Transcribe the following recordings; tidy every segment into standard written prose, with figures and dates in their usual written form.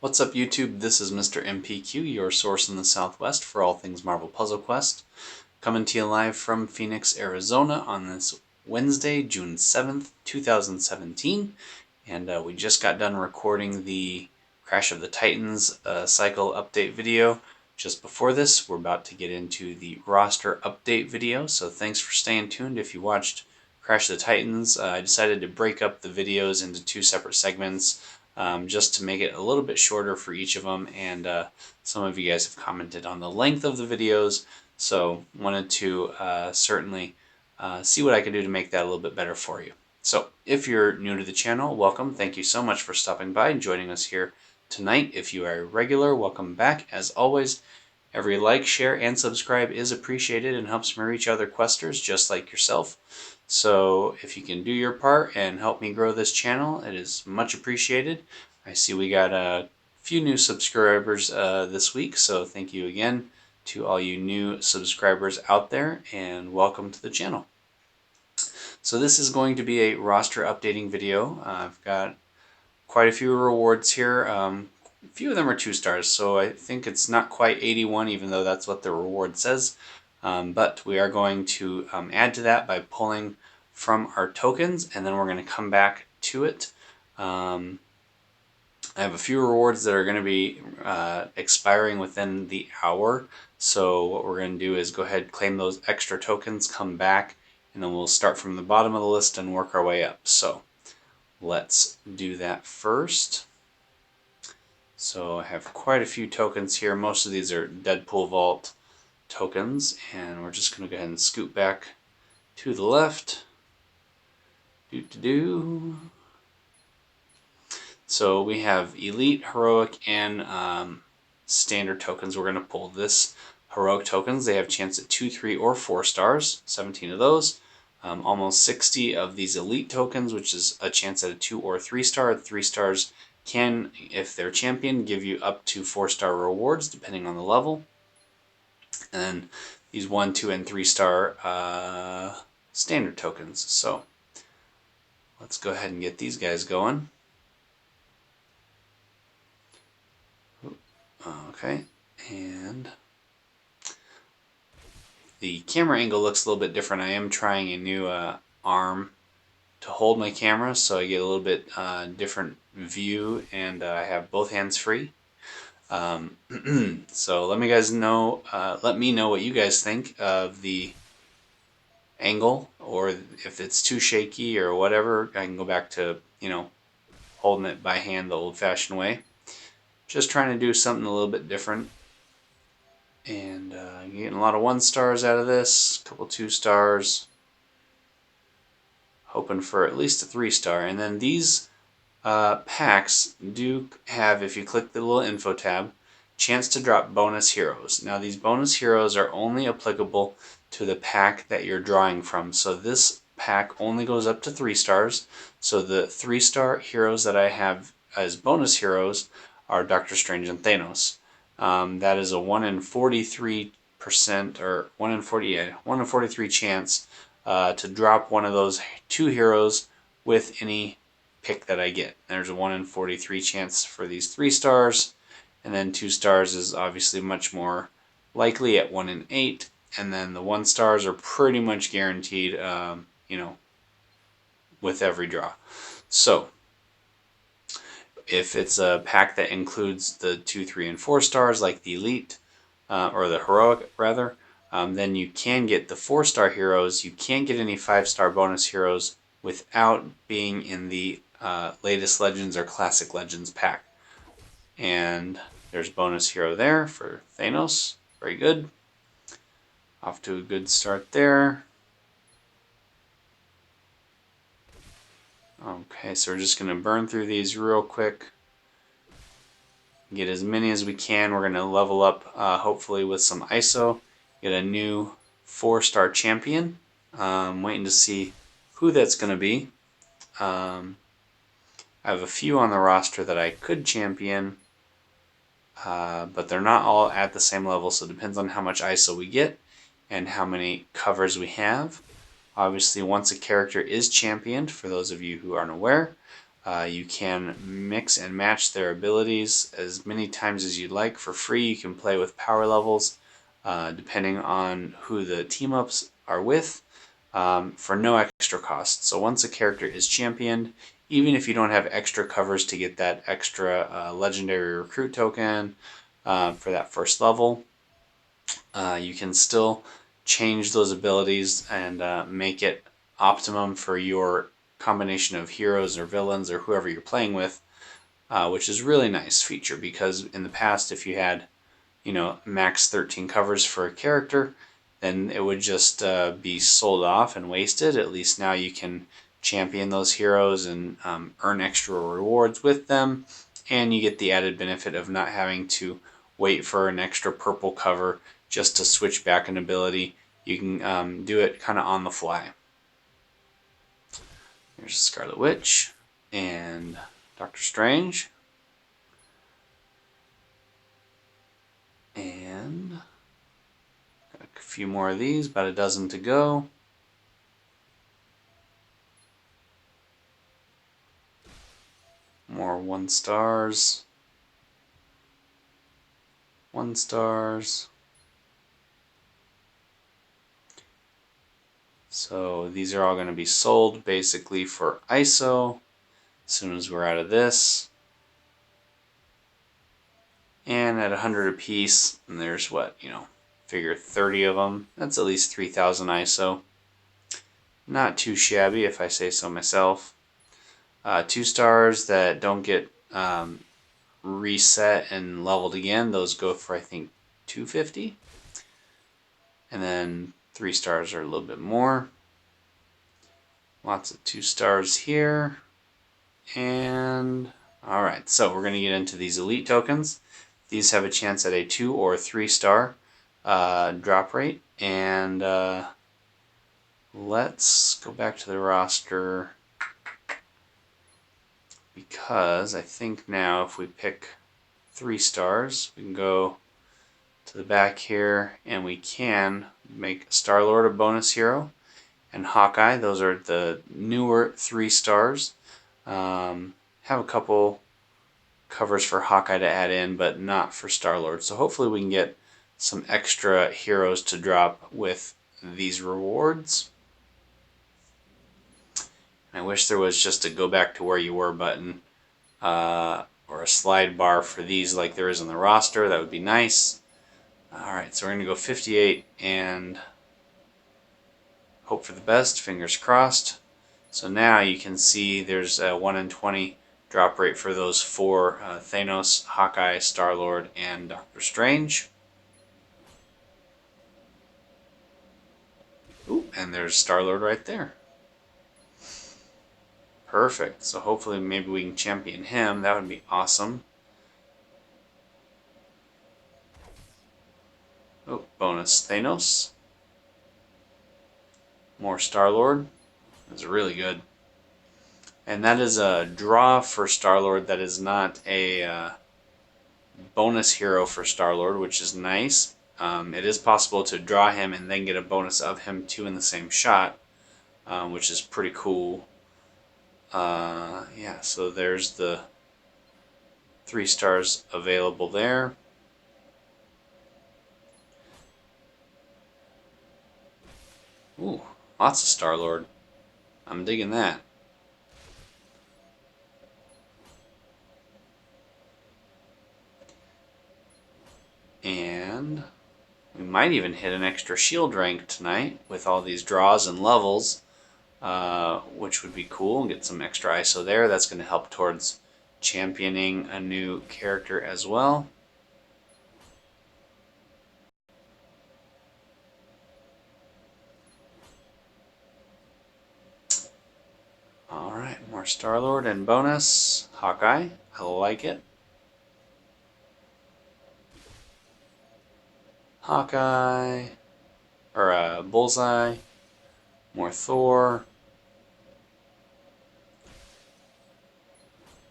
What's up YouTube? This is Mr. MPQ, your source in the Southwest for all things Marvel Puzzle Quest. Coming to you live from Phoenix, Arizona on this Wednesday, June 7th, 2017. And we just got done recording the Crash of the Titans cycle update video. Just before this, we're about to get into the roster update video, so thanks for staying tuned. If you watched Crash of the Titans, I decided to break up the videos into two separate segments just to make it a little bit shorter for each of them, and some of you guys have commented on the length of the videos, so wanted to certainly see what I could do to make that a little bit better for you. So if you're new to the channel, welcome. Thank you so much for stopping by and joining us here tonight. If you are a regular, welcome back. As always, every like, share, and subscribe is appreciated and helps me reach other questers just like yourself. So if you can do your part and help me grow this channel, it is much appreciated. I see we got a few new subscribers this week, so thank you again to all you new subscribers out there, and welcome to the channel. So this is going to be a roster updating video. I've got quite a few rewards here. A few of them are 2 stars, so I think it's not quite 81, even though that's what the reward says. But we are going to add to that by pulling from our tokens, and then we're going to come back to it. I have a few rewards that are going to be expiring within the hour, so what we're going to do is go ahead and claim those extra tokens, come back, and then we'll start from the bottom of the list and work our way up. So let's do that first. So I have quite a few tokens here. Most of these are Deadpool Vault tokens, and we're just going to go ahead and scoot back to the left. So we have Elite, Heroic, and Standard tokens. We're going to pull this Heroic tokens. They have a chance at 2, 3, or 4 stars, 17 of those. Almost 60 of these Elite tokens, which is a chance at a 2 or 3 star. 3 stars can, if they're champion, give you up to 4-star rewards depending on the level. And then these 1, 2, and 3 star standard tokens. So let's go ahead and get these guys going. Okay, and the camera angle looks a little bit different. I am trying a new arm to hold my camera, so I get a little bit different view, and I have both hands free. So let me know what you guys think of the angle, or if it's too shaky or whatever. I can go back to, holding it by hand the old-fashioned way. Just trying to do something a little bit different, and getting a lot of 1 stars out of this, a couple 2 stars, hoping for at least a 3 star. And then these packs do have, if you click the little info tab, chance to drop bonus heroes. Now these bonus heroes are only applicable to the pack that you're drawing from. So this pack only goes up to 3 stars. So the 3-star heroes that I have as bonus heroes are Doctor Strange and Thanos. That is a 1 in 43%, or 1 in 43 chance to drop one of those 2 heroes with any pick that I get. There's a 1 in 43 chance for these 3 stars, and then 2 stars is obviously much more likely at 1 in 8, and then the 1 stars are pretty much guaranteed, with every draw. So if it's a pack that includes the 2, 3, and 4 stars, like the Elite, or the Heroic rather, then you can get the 4-star heroes. You can't get any 5-star bonus heroes without being in the latest Legends or Classic Legends pack. And there's bonus hero there for Thanos. Very good. Off to a good start there. Okay, so we're just going to burn through these real quick. Get as many as we can. We're going to level up, hopefully, with some ISO. Get a new 4-star champion. Waiting to see who that's going to be. I have a few on the roster that I could champion, but they're not all at the same level, so it depends on how much ISO we get and how many covers we have. Obviously, once a character is championed, for those of you who aren't aware, You can mix and match their abilities as many times as you'd like for free. You can play with power levels depending on who the team ups are with for no extra cost. So once a character is championed, even if you don't have extra covers to get that extra legendary recruit token for that first level, you can still change those abilities and make it optimum for your combination of heroes or villains or whoever you're playing with, which is a really nice feature because in the past, if you had, max 13 covers for a character, then it would just be sold off and wasted. At least now you can champion those heroes and earn extra rewards with them, and you get the added benefit of not having to wait for an extra purple cover just to switch back an ability. You can do it kind of on the fly. Here's Scarlet Witch and Doctor Strange. And got a few more of these, about a dozen to go. More 1 stars. 1 stars. So these are all going to be sold basically for ISO as soon as we're out of this. And at 100 a piece, and there's what, figure 30 of them. That's at least 3,000 ISO. Not too shabby if I say so myself. 2 stars that don't get reset and leveled again, those go for I think 250. And then 3 stars are a little bit more. Lots of 2 stars here. And alright, so we're going to get into these elite tokens. These have a chance at a 2 or 3 star drop rate. And let's go back to the roster, because I think now if we pick 3 stars, we can go to the back here and we can make Star-Lord a bonus hero, and Hawkeye, those are the newer 3 stars. Have a couple covers for Hawkeye to add in, but not for Star-Lord. So hopefully we can get some extra heroes to drop with these rewards. I wish there was just a go back to where you were button or a slide bar for these like there is on the roster. That would be nice. Alright, so we're going to go 58 and hope for the best, fingers crossed. So now you can see there's a 1 in 20 drop rate for those 4, Thanos, Hawkeye, Star-Lord, and Doctor Strange. Ooh, and there's Star-Lord right there. Perfect. So hopefully maybe we can champion him. That would be awesome. Oh, bonus Thanos. More Star-Lord. That's really good. And that is a draw for Star-Lord. That is not a bonus hero for Star-Lord, which is nice. It is possible to draw him and then get a bonus of him too in the same shot, which is pretty cool. Yeah, so there's the 3 stars available there. Ooh, lots of Star-Lord. I'm digging that. And we might even hit an extra shield rank tonight with all these draws and levels, which would be cool, and get some extra ISO there. That's going to help towards championing a new character as well. Alright, more Star-Lord and bonus. Hawkeye, I like it. Hawkeye, or Bullseye, more Thor,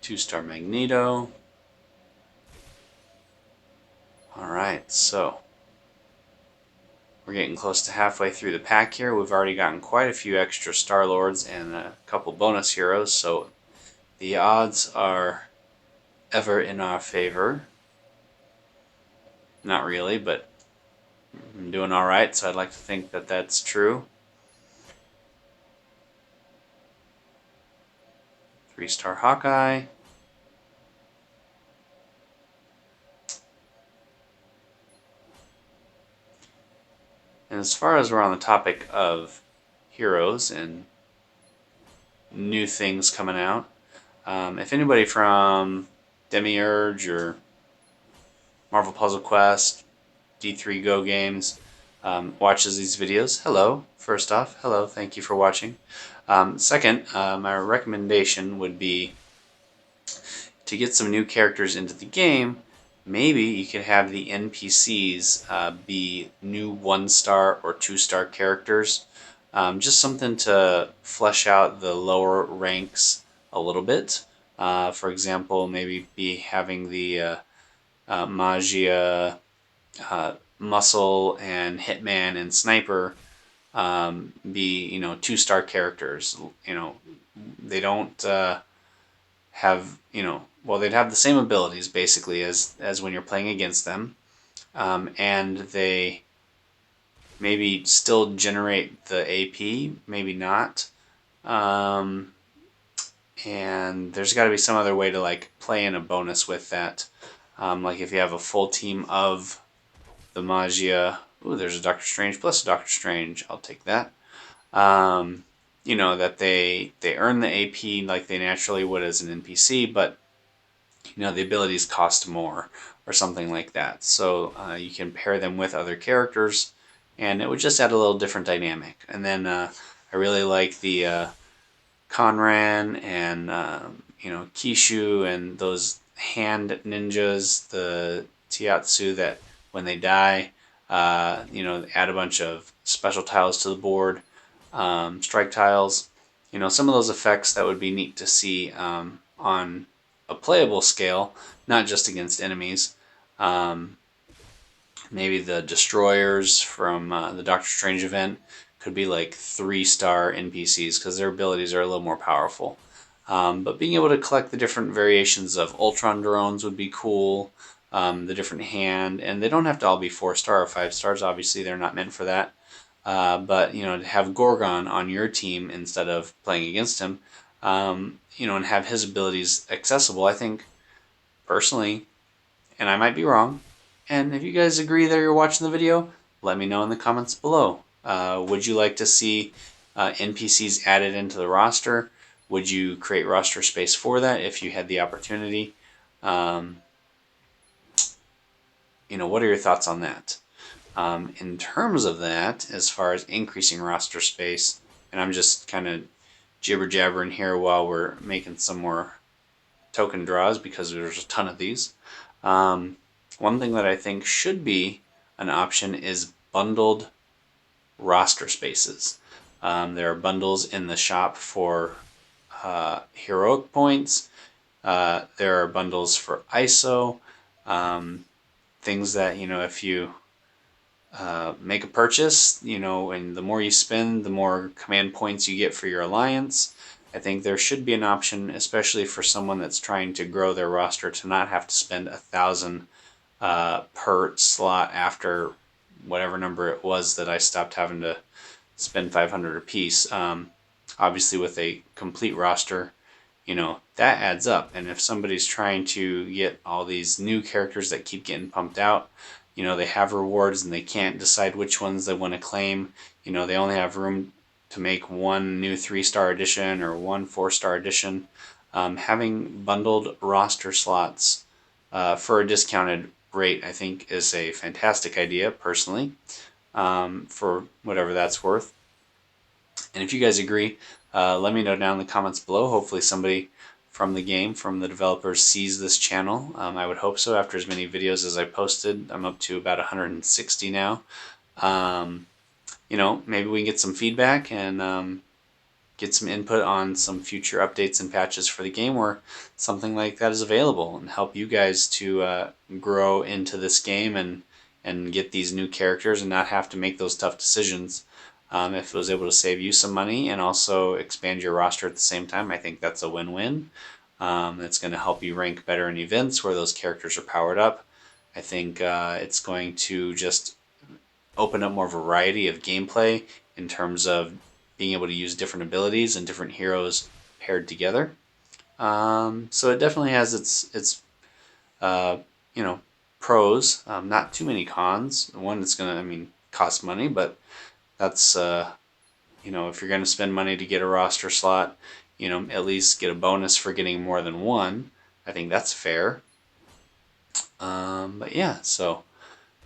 2-star Magneto. Alright, so we're getting close to halfway through the pack here. We've already gotten quite a few extra Star-Lords and a couple bonus heroes, so The odds are ever in our favor. Not really, but I'm doing all right, so I'd like to think that that's true. 3-star Hawkeye. And as far as we're on the topic of heroes and new things coming out, if anybody from Demiurge or Marvel Puzzle Quest, D3 Go Games watches these videos, hello, first off, hello, thank you for watching. Second, my recommendation would be to get some new characters into the game. Maybe you could have the NPCs be new 1-star or 2-star characters. Just something to flesh out the lower ranks a little bit. For example, maybe be having the Magia, Muscle, and Hitman and Sniper be 2-star characters. They don't have well, they'd have the same abilities basically as when you're playing against them, and they maybe still generate the AP, maybe not. And there's got to be some other way to like play in a bonus with that. Like if you have a full team of the Magia, ooh, there's a Doctor Strange plus a Doctor Strange. I'll take that. That they earn the AP like they naturally would as an NPC, but the abilities cost more or something like that. So you can pair them with other characters, and it would just add a little different dynamic. And then I really like the Conran and Kishu and those hand ninjas, the Tiatsu, that when they die, add a bunch of special tiles to the board, strike tiles. Some of those effects that would be neat to see on a playable scale, not just against enemies. Maybe the destroyers from the Doctor Strange event could be like 3-star NPCs because their abilities are a little more powerful. But being able to collect the different variations of Ultron drones would be cool. The different hand, and they don't have to all be 4-star or 5 stars. Obviously, they're not meant for that. But to have Gorgon on your team instead of playing against him, and have his abilities accessible, I think personally, and I might be wrong, and if you guys agree that you're watching the video, let me know in the comments below. Would you like to see NPCs added into the roster? Would you create roster space for that if you had the opportunity? What are your thoughts on that? In terms of that, as far as increasing roster space, and I'm just kind of jibber-jabbering here while we're making some more token draws because there's a ton of these. One thing that I think should be an option is bundled roster spaces. There are bundles in the shop for heroic points. There are bundles for ISO. Things that, if you make a purchase, and the more you spend, the more command points you get for your alliance. I think there should be an option, especially for someone that's trying to grow their roster, to not have to spend 1,000 per slot after whatever number it was that I stopped having to spend 500 apiece. Obviously, with a complete roster, that adds up. And if somebody's trying to get all these new characters that keep getting pumped out, they have rewards and they can't decide which ones they want to claim. They only have room to make one new 3-star edition or one 4-star edition. Having bundled roster slots for a discounted rate, I think, is a fantastic idea, personally, for whatever that's worth. And if you guys agree, let me know down in the comments below. Hopefully somebody from the game, from the developers, sees this channel. I would hope so after as many videos as I posted. I'm up to about 160 now. Maybe we can get some feedback and get some input on some future updates and patches for the game where something like that is available, and help you guys to grow into this game and get these new characters and not have to make those tough decisions. If it was able to save you some money and also expand your roster at the same time, I think that's a win-win. It's going to help you rank better in events where those characters are powered up. I think it's going to just open up more variety of gameplay in terms of being able to use different abilities and different heroes paired together. So it definitely has its uh, you know, pros. Not too many cons. One, it's gonna, I mean, cost money, but that's if you're gonna spend money to get a roster slot, at least get a bonus for getting more than one. I think that's fair. But yeah, so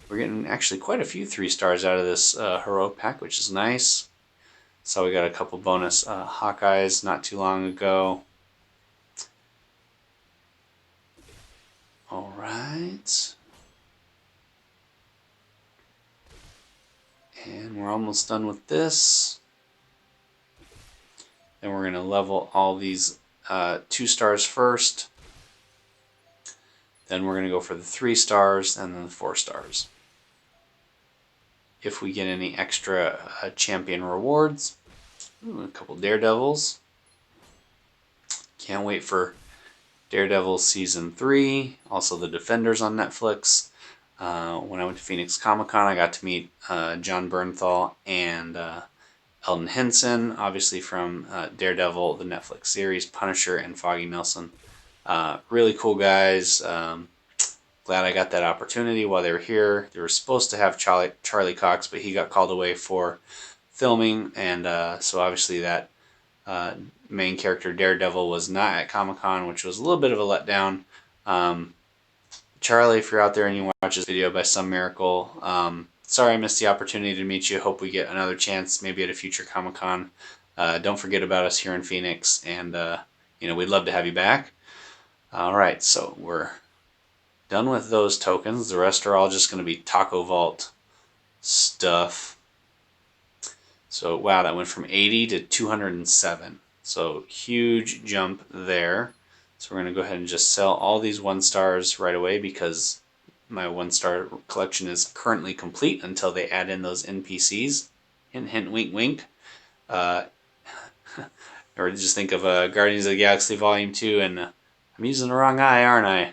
we're getting actually quite a few 3 stars out of this heroic pack, which is nice. So we got a couple bonus Hawkeyes not too long ago. All right. And we're almost done with this. Then we're going to level all these 2 stars first. Then we're going to go for the 3 stars and then the 4 stars. If we get any extra champion rewards, a couple Daredevils. Can't wait for Daredevil Season 3, also The Defenders on Netflix. When I went to Phoenix Comic Con, I got to meet John Bernthal and Eldon Henson, obviously from Daredevil, the Netflix series, Punisher, and Foggy Nelson. Really cool guys. Glad I got that opportunity while they were here. They were supposed to have Charlie Cox, but he got called away for filming, and so obviously that main character Daredevil was not at Comic-Con, which was a little bit of a letdown. Charlie, if you're out there and you watch this video by some miracle, sorry I missed the opportunity to meet you. Hope we get another chance, maybe at a future Comic-Con. Don't forget about us here in Phoenix, and we'd love to have you back. All right, so we're done with those tokens. The rest are all just going to be Taco Vault stuff. So wow, that went from 80 to 207. So huge jump there. So we're going to go ahead and just sell all these 1 stars right away because my 1 star collection is currently complete until they add in those NPCs. Hint, hint, wink, wink. Or just think of Guardians of the Galaxy Volume 2 and I'm using the wrong eye, aren't I?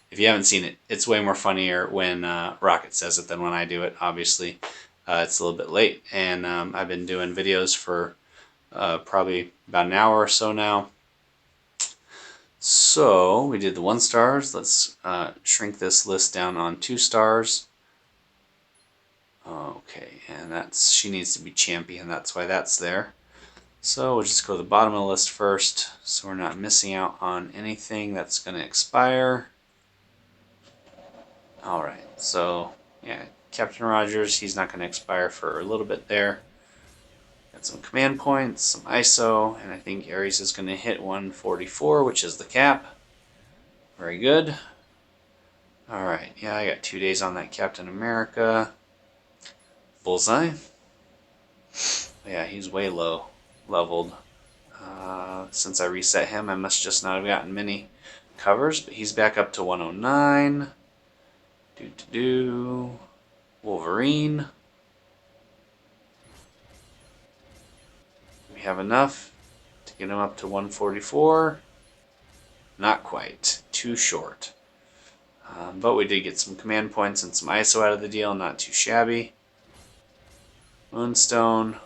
If you haven't seen it, it's way more funnier when Rocket says it than when I do it, obviously. It's a little bit late, and I've been doing videos for probably about an hour or so now. So we did the 1 stars. Let's shrink this list down on 2 stars. Okay, and she needs to be champion. That's why that's there. So we'll just go to the bottom of the list first, so we're not missing out on anything that's going to expire. All right, so yeah, Captain Rogers, he's not going to expire for a little bit there. Got some command points, some ISO, and I think Ares is going to hit 144, which is the cap. Very good. All right, yeah, I got 2 days on that Captain America. Bullseye. Yeah, he's way low leveled. Since I reset him, I must just not have gotten many covers, but he's back up to 109. Wolverine. We have enough to get him up to 144. Not quite. Too short. But we did get some command points and some ISO out of the deal. Not too shabby. Moonstone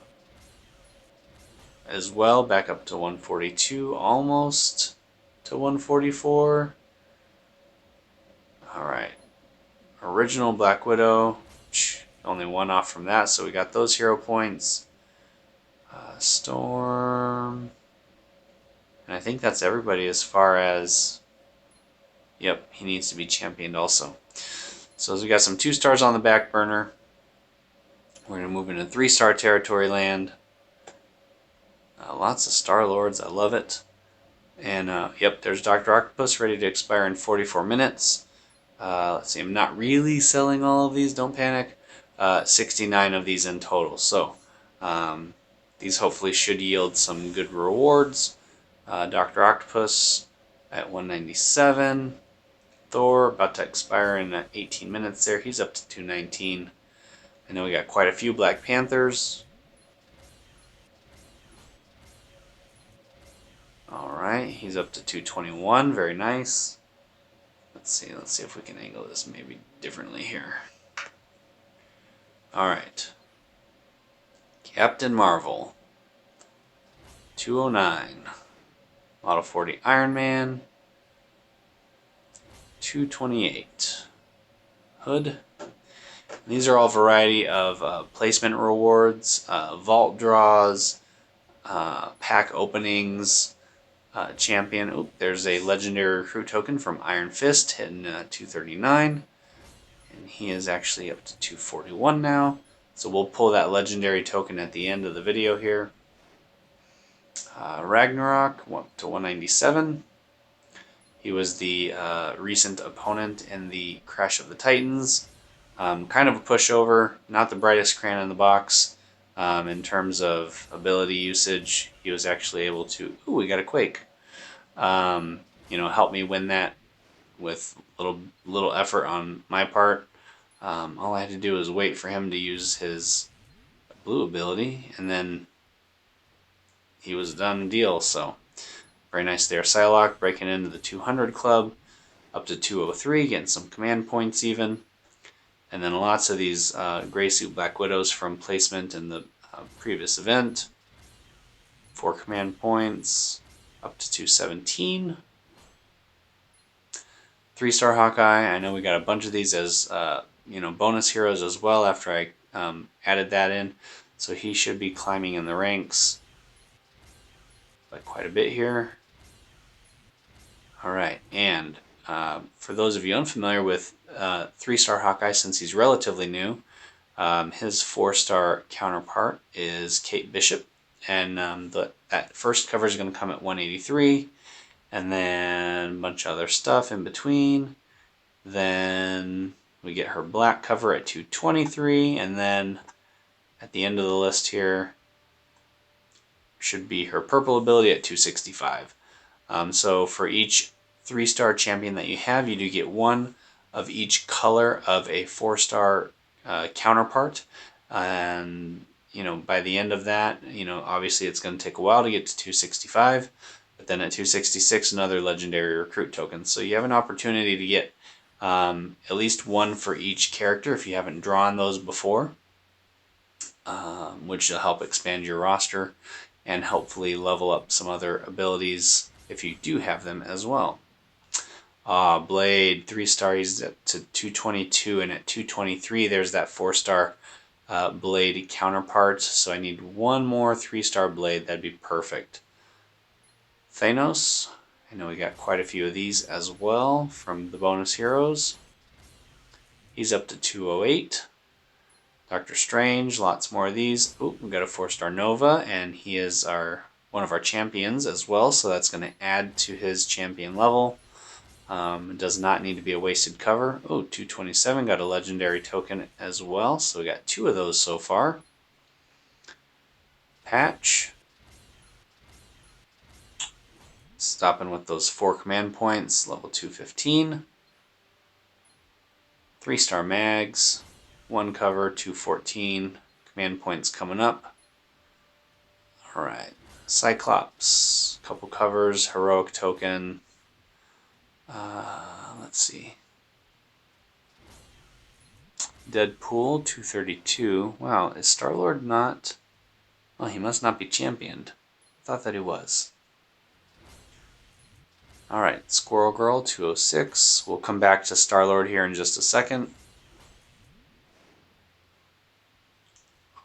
as well. Back up to 142. Almost to 144. Alright. Original Black Widow. Only 1 off from that, so we got those hero points. Storm. And I think that's everybody as far as... Yep, he needs to be championed also. So as we got some 2 stars on the back burner, we're going to move into 3-star territory land. Lots of Star-Lords, I love it. And yep, there's Dr. Octopus ready to expire in 44 minutes. Let's see, I'm not really selling all of these, don't panic. 69 of these in total. So these hopefully should yield some good rewards. Dr. Octopus at 197. Thor about to expire in 18 minutes there. He's up to 219. I know we got quite a few Black Panthers. Alright, he's up to 221, very nice. Let's see if we can angle this maybe differently here. Alright. Captain Marvel. 209. Model 40 Iron Man. 228. Hood. These are all variety of placement rewards, vault draws, pack openings, champion. Oop, there's a legendary recruit token from Iron Fist hitting 239. And he is actually up to 241 now. So we'll pull that legendary token at the end of the video here. Ragnarok up to 197. He was the recent opponent in the Crash of the Titans. Kind of a pushover, not the brightest crayon in the box. In terms of ability usage, he was actually able to, ooh, we got a Quake. Help me win that with little effort on my part. All I had to do was wait for him to use his blue ability, and then he was done deal. So very nice there. Psylocke breaking into the 200 club, up to 203, getting some command points even. And then lots of these Gray Suit Black Widows from placement in the previous event. 4 command points, up to 217. 3-star Hawkeye. I know we got a bunch of these as bonus heroes as well after I added that in. So he should be climbing in the ranks by quite a bit here. Alright, and for those of you unfamiliar with 3-star Hawkeye, since he's relatively new, his 4-star counterpart is Kate Bishop, and that first cover is going to come at 183, and then a bunch of other stuff in between. Then we get her black cover at 223, and then at the end of the list here should be her purple ability at 265. So for each 3-star champion that you have, you do get one of each color of a 4-star counterpart. And by the end of that, obviously it's going to take a while to get to 265, but then at 266 another legendary recruit token. So you have an opportunity to get at least one for each character if you haven't drawn those before, which will help expand your roster and hopefully level up some other abilities if you do have them as well. Blade 3-star, he's up to 222, and at 223 there's that 4-star Blade counterpart, so I need one more 3-star Blade. That'd be perfect. Thanos, I know we got quite a few of these as well from the bonus heroes. He's up to 208. Doctor Strange, lots more of these. Oh, we got a 4-star Nova, and he is one of our champions as well, so that's going to add to his champion level. It does not need to be a wasted cover. Oh, 227 got a legendary token as well, so we got 2 of those so far. Patch. Stopping with those 4 command points, level 215. 3-star Mags, 1 cover, 214. Command points coming up. Alright. Cyclops, couple covers, heroic token. Let's see. Deadpool, 232. Wow, is Star-Lord not... Well, he must not be championed. I thought that he was. Alright, Squirrel Girl, 206. We'll come back to Star-Lord here in just a second.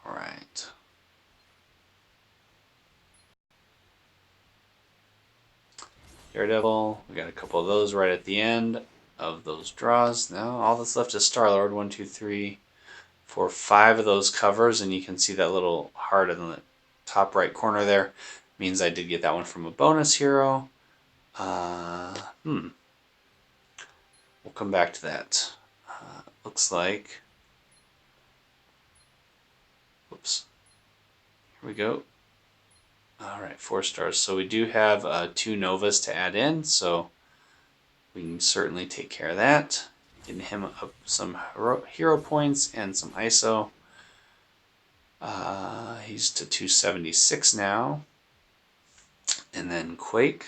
Alright. Daredevil, we got a couple of those right at the end of those draws. Now all that's left is Star-Lord. 1, 2, 3, 4, 5 of those covers, and you can see that little heart in the top right corner there. Means I did get that one from a bonus hero. We'll come back to that. Looks like... Whoops. Here we go. Alright, 4 stars. So we do have 2 Novas to add in, so we can certainly take care of that. Getting him up some hero points and some ISO. He's to 276 now. And then Quake.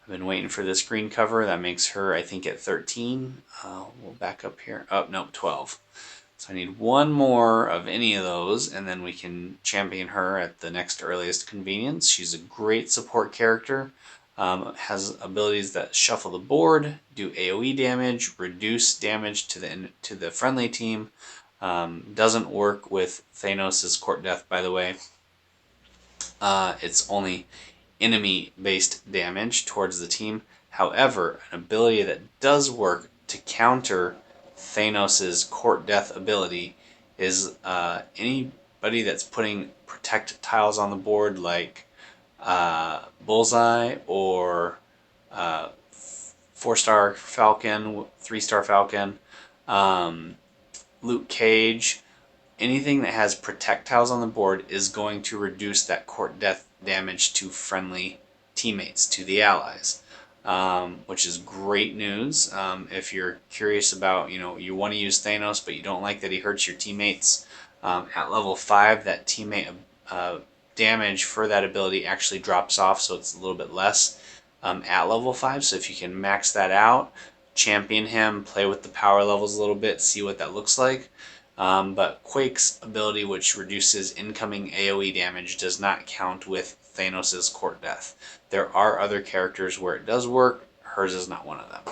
I've been waiting for this green cover. That makes her, I think, at 13. We'll back up here. Oh, no, 12. So I need one more of any of those, and then we can champion her at the next earliest convenience. She's a great support character. Has abilities that shuffle the board, do AoE damage, reduce damage to the friendly team. Doesn't work with Thanos' Court Death, by the way. It's only enemy-based damage towards the team. However, an ability that does work to counter Thanos' Court Death ability is anybody that's putting protect tiles on the board, like Bullseye or 4-star Falcon, 3-star Falcon, Luke Cage. Anything that has protect tiles on the board is going to reduce that court death damage to friendly teammates, to the allies, which is great news. If you're curious about, you want to use Thanos, but you don't like that he hurts your teammates, at level 5, that teammate damage for that ability actually drops off, so it's a little bit less at level 5. So if you can max that out, champion him, play with the power levels a little bit, see what that looks like. But Quake's ability, which reduces incoming AoE damage, does not count with Thanos' Court Death. There are other characters where it does work. Hers is not one of them.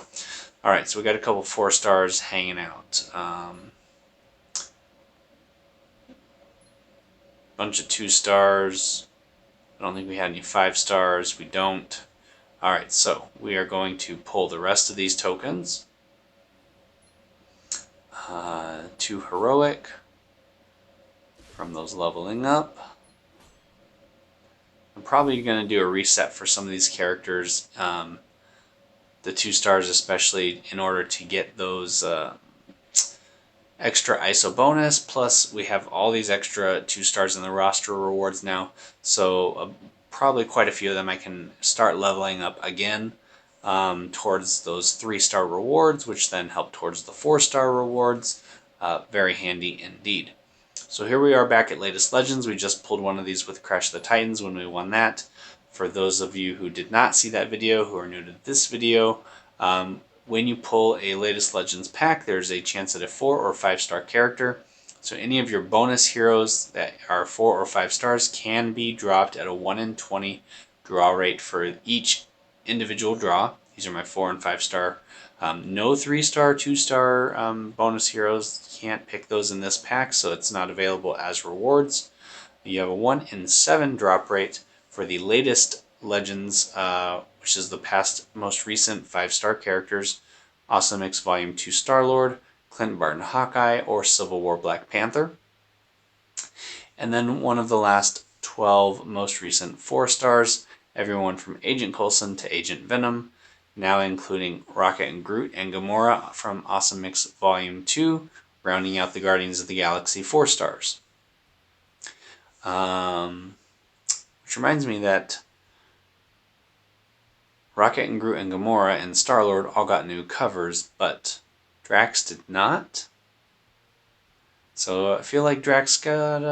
Alright, so we got a couple 4-stars hanging out. Bunch of 2-stars. I don't think we had any 5-stars. We don't. Alright, so we are going to pull the rest of these tokens. 2 heroic from those leveling up. I'm probably going to do a reset for some of these characters, the 2-stars especially, in order to get those extra ISO bonus. Plus we have all these extra 2-stars in the roster rewards now, so probably quite a few of them I can start leveling up again towards those 3-star rewards, which then help towards the 4-star rewards. Very handy indeed. So here we are back at Latest Legends. We just pulled one of these with Crash of the Titans when we won that. For those of you who did not see that video, who are new to this video, when you pull a Latest Legends pack, there's a chance at a 4 or 5-star character. So any of your bonus heroes that are 4 or 5 stars can be dropped at a 1 in 20 draw rate for each individual draw. These are my 4 and 5-star. No 3-star, 2-star bonus heroes. Can't pick those in this pack, so it's not available as rewards. You have a 1 in 7 drop rate for the latest Legends, which is the past most recent 5-star characters. Awesome Mix Volume 2 Star-Lord, Clint Barton Hawkeye, or Civil War Black Panther. And then one of the last 12 most recent 4-stars, everyone from Agent Coulson to Agent Venom, now including Rocket and Groot and Gamora from Awesome Mix Volume 2, rounding out the Guardians of the Galaxy 4-stars. Which reminds me that Rocket and Groot and Gamora and Star-Lord all got new covers, but Drax did not. So I feel like Drax got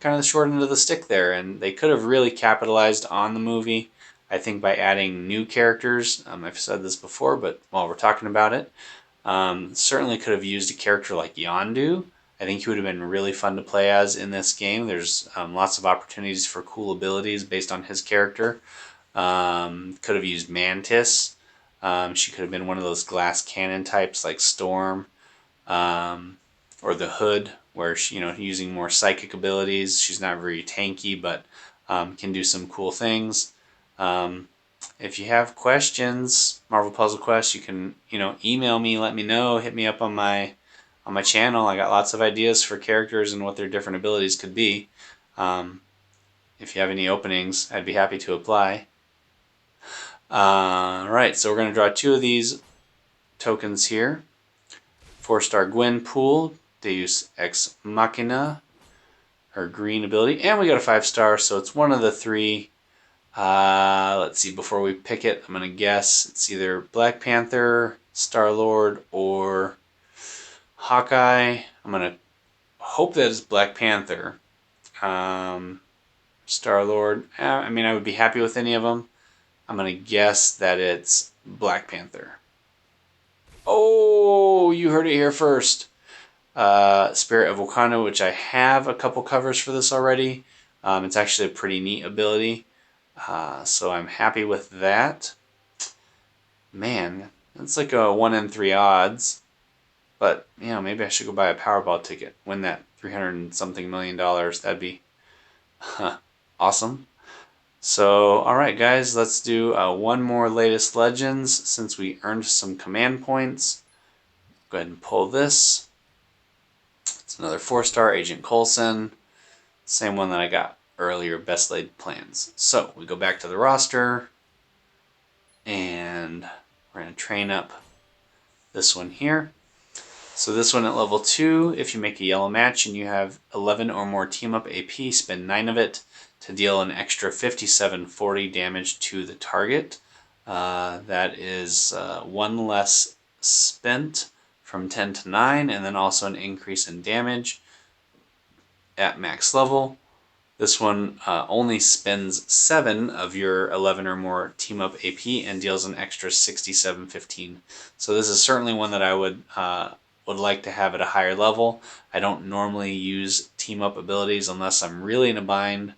kind of the short end of the stick there, and they could have really capitalized on the movie, I think, by adding new characters. I've said this before, but while we're talking about it, certainly could have used a character like Yondu. I think he would have been really fun to play as in this game. There's lots of opportunities for cool abilities based on his character. Could have used Mantis. She could have been one of those glass cannon types like Storm, or the Hood, where she, using more psychic abilities. She's not very tanky, but can do some cool things. If you have questions, Marvel Puzzle Quest, you can email me, let me know, hit me up on my channel. I got lots of ideas for characters and what their different abilities could be. If you have any openings, I'd be happy to apply. Right, so we're going to draw 2 of these tokens here. 4-star Gwen Pool, Deus Ex Machina, her green ability, and we got a 5-star, so it's one of the 3. Let's see, before we pick it, I'm going to guess it's either Black Panther, Star-Lord, or Hawkeye. I'm going to hope that it's Black Panther. Star-Lord. I mean, I would be happy with any of them. I'm going to guess that it's Black Panther. Oh, you heard it here first. Spirit of Wakanda, which I have a couple covers for this already. It's actually a pretty neat ability. So I'm happy with that. Man, that's like a 1 in 3 odds. But, you know, maybe I should go buy a Powerball ticket. Win that $300 and something million. That'd be awesome. So, alright guys, let's do one more latest Legends since we earned some command points. Go ahead and pull this. It's another 4-star Agent Coulson. Same one that I got earlier, Best Laid Plans. So, we go back to the roster. And we're going to train up this one here. So this one at level 2, if you make a yellow match and you have 11 or more team up AP, spend 9 of it to deal an extra 5740 damage to the target. That is 1 less spent from 10 to 9, and then also an increase in damage at max level. This one only spends 7 of your 11 or more team up AP and deals an extra 6715. So this is certainly one that I would like to have at a higher level. I don't normally use team up abilities unless I'm really in a bind.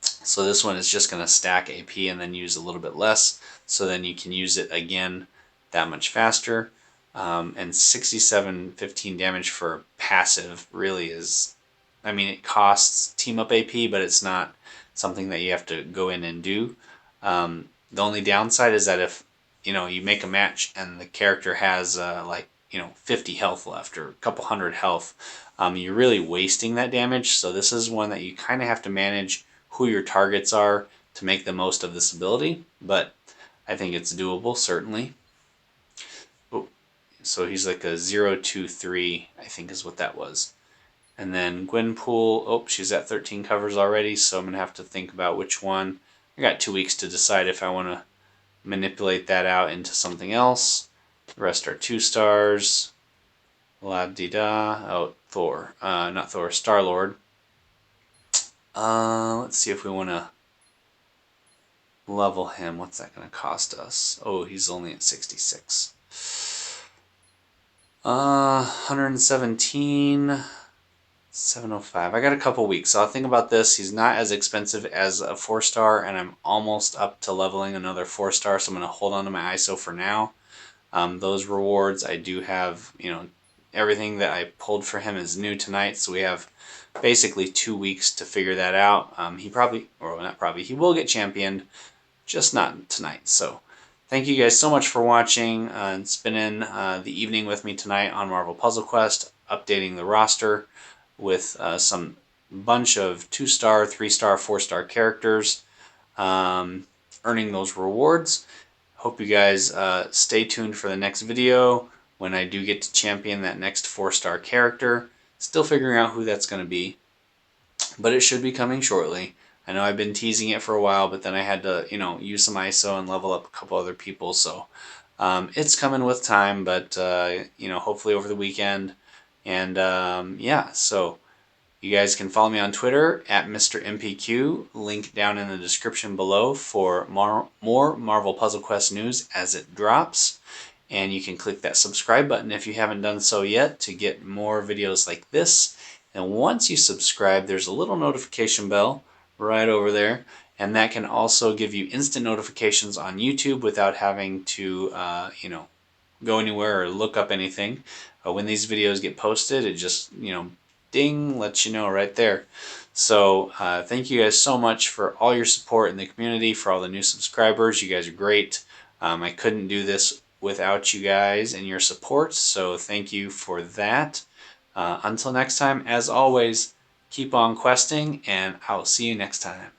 So this one is just going to stack AP and then use a little bit less, so then you can use it again that much faster. And 6715 damage for passive really is, I mean, it costs team up AP, but it's not something that you have to go in and do. The only downside is that if you make a match and the character has 50 health left or a couple hundred health, you're really wasting that damage. So this is one that you kind of have to manage who your targets are to make the most of this ability, but I think it's doable, certainly. Oh, so he's like a 0-2-3, I think is what that was. And then Gwenpool, oh, she's at 13 covers already, so I'm going to have to think about which one. I got 2 weeks to decide if I want to manipulate that out into something else. The rest are 2 stars. La-di-da. Oh, Thor. Not Thor, Star-Lord. Let's see if we want to level him. What's that going to cost us? Oh, he's only at 66. 117. 705. I got a couple weeks, so I'll think about this. He's not as expensive as a 4-star, and I'm almost up to leveling another 4-star, so I'm going to hold on to my ISO for now. Those rewards, I do have, everything that I pulled for him is new tonight, so we have basically 2 weeks to figure that out. He will get championed, just not tonight. So thank you guys so much for watching and spending the evening with me tonight on Marvel Puzzle Quest, updating the roster with some bunch of 2-star, 3-star, 4-star characters, earning those rewards. Hope you guys stay tuned for the next video when I do get to champion that next 4-star character. Still figuring out who that's going to be, but it should be coming shortly. I know I've been teasing it for a while, but then I had to, use some ISO and level up a couple other people, so it's coming with time, but, hopefully over the weekend. And yeah, so you guys can follow me on Twitter at Mr. MPQ, link down in the description below for more Marvel Puzzle Quest news as it drops. And you can click that subscribe button if you haven't done so yet to get more videos like this. And once you subscribe, there's a little notification bell right over there, and that can also give you instant notifications on YouTube without having to, go anywhere or look up anything. When these videos get posted, it just, ding, lets you know right there. So thank you guys so much for all your support in the community, for all the new subscribers. You guys are great. I couldn't do this without you guys and your support, so thank you for that. Until next time, as always, keep on questing, and I'll see you next time.